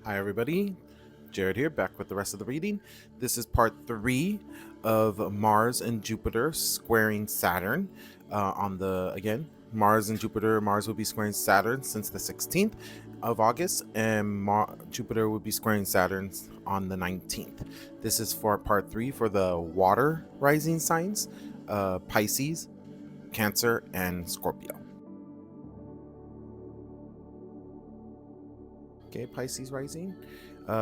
Hi everybody, Jared here, back with the rest of the reading. This is part 3 of Mars and Jupiter squaring Saturn. Again, Mars and Jupiter, Mars will be squaring Saturn since the 16th of August, and Jupiter will be squaring Saturn on the 19th. This is for part 3 for the water rising signs, Pisces, Cancer, and Scorpio. Okay, Pisces rising.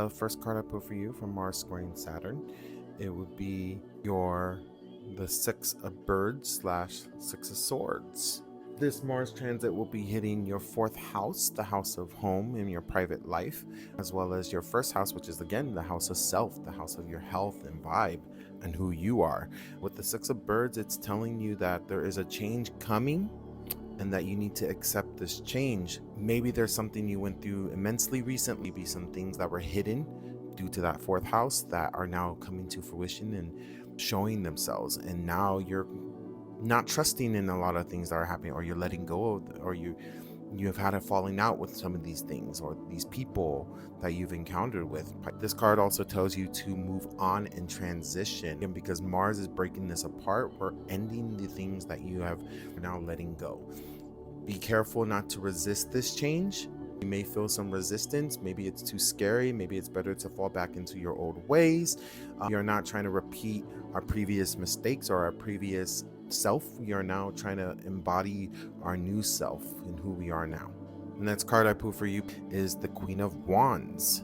First card I put for you from Mars squaring Saturn, it would be the Six of Birds slash Six of Swords. This Mars transit will be hitting your 4th house, the house of home and your private life, as well as your 1st house, which is again the house of self, the house of your health and vibe and who you are. With the Six of Birds, it's telling you that there is a change coming and that you need to accept this change. Maybe there's something you went through immensely recently, maybe some things that were hidden due to that 4th house that are now coming to fruition and showing themselves, and now you're not trusting in a lot of things that are happening, or you're letting go of, or you have had a falling out with some of these things or these people that you've encountered with. This card also tells you to move on and transition, and because Mars is breaking this apart, we're ending the things that you have now letting go. Be careful not to resist this change. You may feel some resistance. Maybe it's too scary. Maybe it's better to fall back into your old ways. You're not trying to repeat our previous mistakes or our previous self. We are now trying to embody our new self and who we are now. The next card I pull for you is the Queen of Wands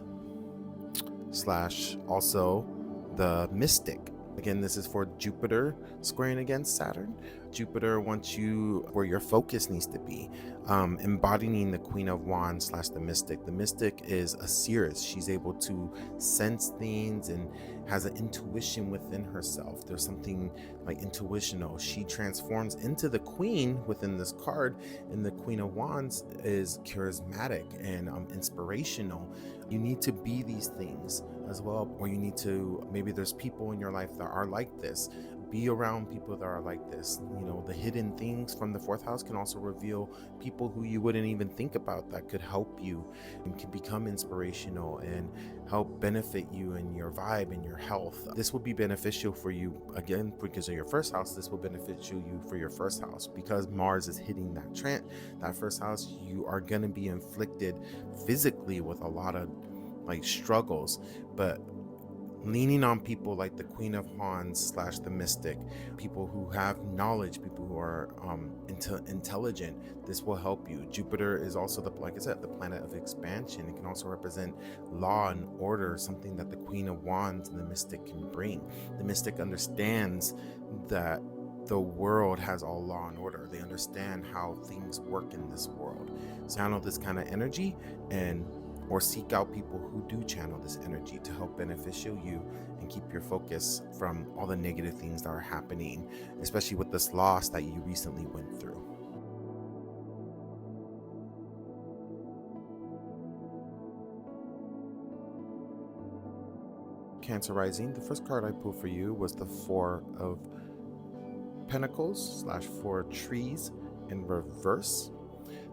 slash also the Mystic. Again, this is for Jupiter squaring against Saturn. Jupiter wants you where your focus needs to be, embodying the Queen of Wands slash the Mystic. The Mystic is a seeress. She's able to sense things and has an intuition within herself. There's something like intuitional. She transforms into the Queen within this card, and the Queen of Wands is charismatic and inspirational. You need to be these things as well, or you need to, maybe there's people in your life that are like this. Be around people that are like this. You know, the hidden things from the 4th house can also reveal people who you wouldn't even think about that could help you and can become inspirational and help benefit you in your vibe and your health. This will be beneficial for you, again, because of your 1st house. This will benefit you for your 1st house, because Mars is hitting that 1st house. You are going to be inflicted physically with a lot of like struggles, but leaning on people like the Queen of Wands slash the Mystic, people who have knowledge, people who are intelligent, this will help you. Jupiter is also, like I said, the planet of expansion. It can also represent law and order, something that the Queen of Wands and the Mystic can bring. The Mystic understands that the world has all law and order. They understand how things work in this world. So channel this kind of energy or seek out people who do channel this energy to help beneficial you and keep your focus from all the negative things that are happening, especially with this loss that you recently went through. Cancer rising, the first card I pulled for you was the Four of Pentacles slash Four Trees in reverse.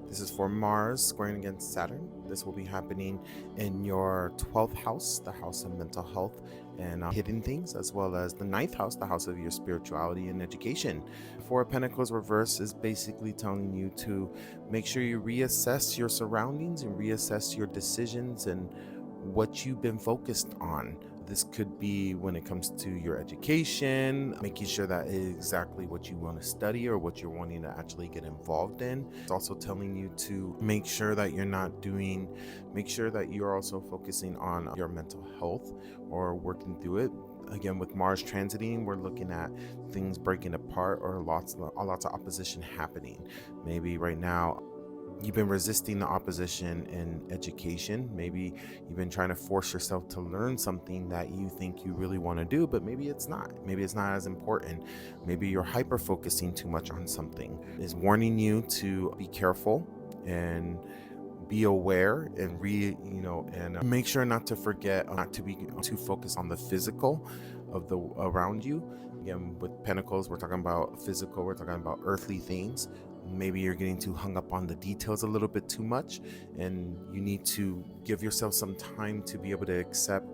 This is for Mars squaring against Saturn. This will be happening in your 12th house, the house of mental health and hidden things, as well as the 9th house, the house of your spirituality and education. Four of Pentacles reverse is basically telling you to make sure you reassess your surroundings and reassess your decisions and what you've been focused on. This could be when it comes to your education, making sure that is exactly what you want to study or what you're wanting to actually get involved in. It's also telling you to make sure that you're also focusing on your mental health or working through it. Again, with Mars transiting, we're looking at things breaking apart or lots of opposition happening. Maybe right now you've been resisting the opposition in education. Maybe you've been trying to force yourself to learn something that you think you really want to do, but maybe it's not. Maybe it's not as important. Maybe you're hyper focusing too much on something. It's warning you to be careful and be aware and make sure not to forget, not to be too focused on the physical of the around you. Again, with Pentacles, we're talking about physical, we're talking about earthly things. Maybe you're getting too hung up on the details a little bit too much, and you need to give yourself some time to be able to accept,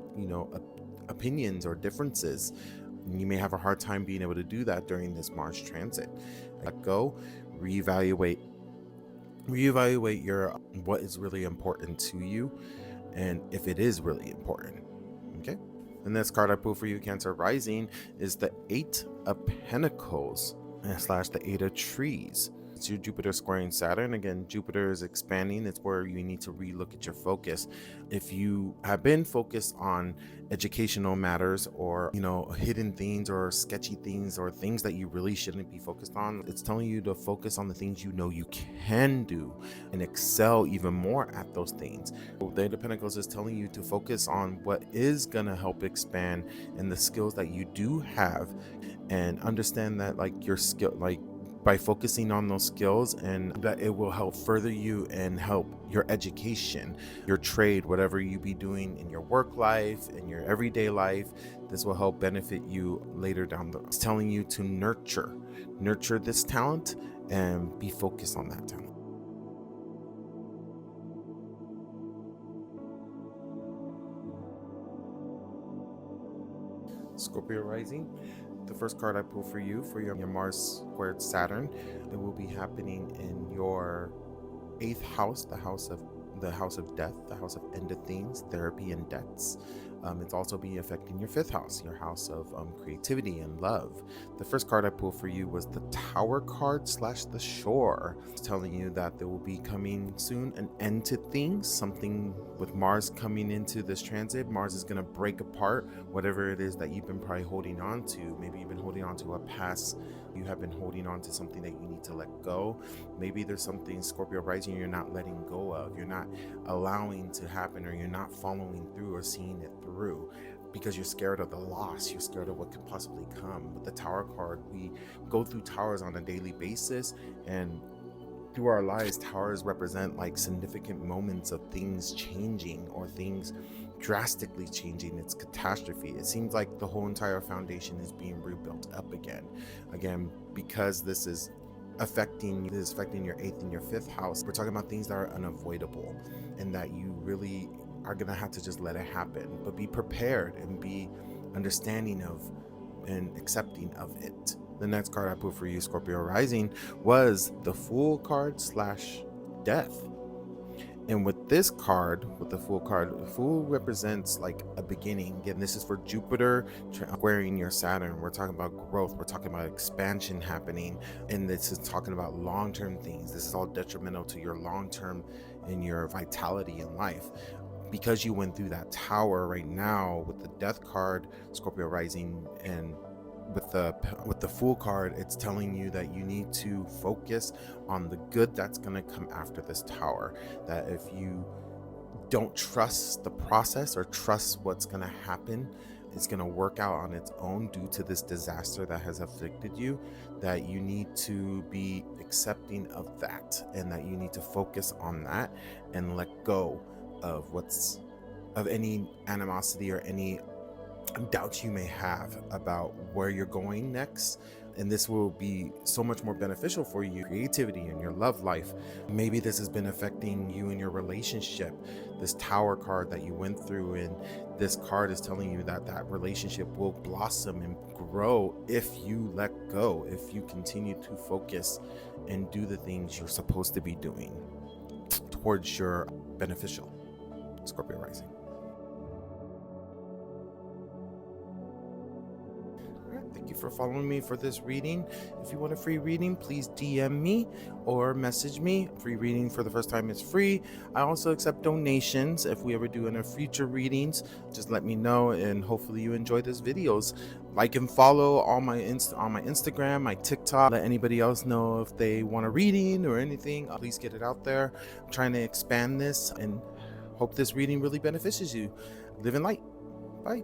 opinions or differences. You may have a hard time being able to do that during this Mars transit. Let go, reevaluate your what is really important to you, and if it is really important. Okay. The next card I pull for you, Cancer Rising, is the Eight of Pentacles / the Eight of Trees. It's your Jupiter squaring Saturn. Again, Jupiter is expanding. It's where you need to relook at your focus. If you have been focused on educational matters or, hidden things or sketchy things or things that you really shouldn't be focused on, it's telling you to focus on the things you can do and excel even more at those things. The Eight of Pentacles is telling you to focus on what is going to help expand and the skills that you do have, and understand that your skill, by focusing on those skills, and that it will help further you and help your education, your trade, whatever you be doing in your work life, in your everyday life. This will help benefit you later down the. It's telling you to nurture this talent and be focused on that talent. Scorpio rising. The first card I pull for you for your Mars squared Saturn, it will be happening in your 8th house, the house of death, the house of end of things, therapy, and debts. It's also be affecting your 5th house, your house of creativity and love. The first card I pulled for you was the Tower card / the Shore. It's telling you that there will be coming soon an end to things, something with Mars coming into this transit. Mars is going to break apart whatever it is that you've been probably holding on to. Maybe you've been holding on to a past. You have been holding on to something that you need to let go. Maybe there's something, Scorpio rising, you're not letting go of. You're not allowing to happen, or you're not following through or seeing it through because you're scared of the loss. You're scared of what could possibly come. With the Tower card, we go through towers on a daily basis, and through our lives, towers represent significant moments of things changing or things drastically changing. It's catastrophe. It seems like the whole entire foundation is being rebuilt up again, because this is affecting your 8th and your 5th house. We're talking about things that are unavoidable and that you really are gonna have to just let it happen, but be prepared and be understanding of and accepting of it. The next card I put for you, Scorpio rising, was the Fool card / death. And with this card, with the Fool card, the Fool represents a beginning. Again, this is for Jupiter squaring your Saturn. We're talking about growth. We're talking about expansion happening. And this is talking about long-term things. This is all detrimental to your long-term and your vitality in life. Because you went through that tower right now with the Death card, Scorpio rising, and with the Fool card, it's telling you that you need to focus on the good that's going to come after this tower. That if you don't trust the process or trust what's going to happen, it's going to work out on its own due to this disaster that has afflicted you, that you need to be accepting of that, and that you need to focus on that and let go of any animosity or any doubts you may have about where you're going next. And this will be so much more beneficial for you, creativity and your love life. Maybe this has been affecting you in your relationship, this Tower card that you went through, and this card is telling you that that relationship will blossom and grow if you let go, if you continue to focus and do the things you're supposed to be doing towards your beneficial. Scorpio rising. Thank you for following me for this reading. If you want a free reading, please DM me or message me. Free reading for the first time is free. I also accept donations. If we ever do any future readings, just let me know, and hopefully you enjoy these videos. Like and follow on my Instagram, my TikTok. Let anybody else know if they want a reading or anything. Please get it out there. I'm trying to expand this and hope this reading really benefits you. Live in light. Bye.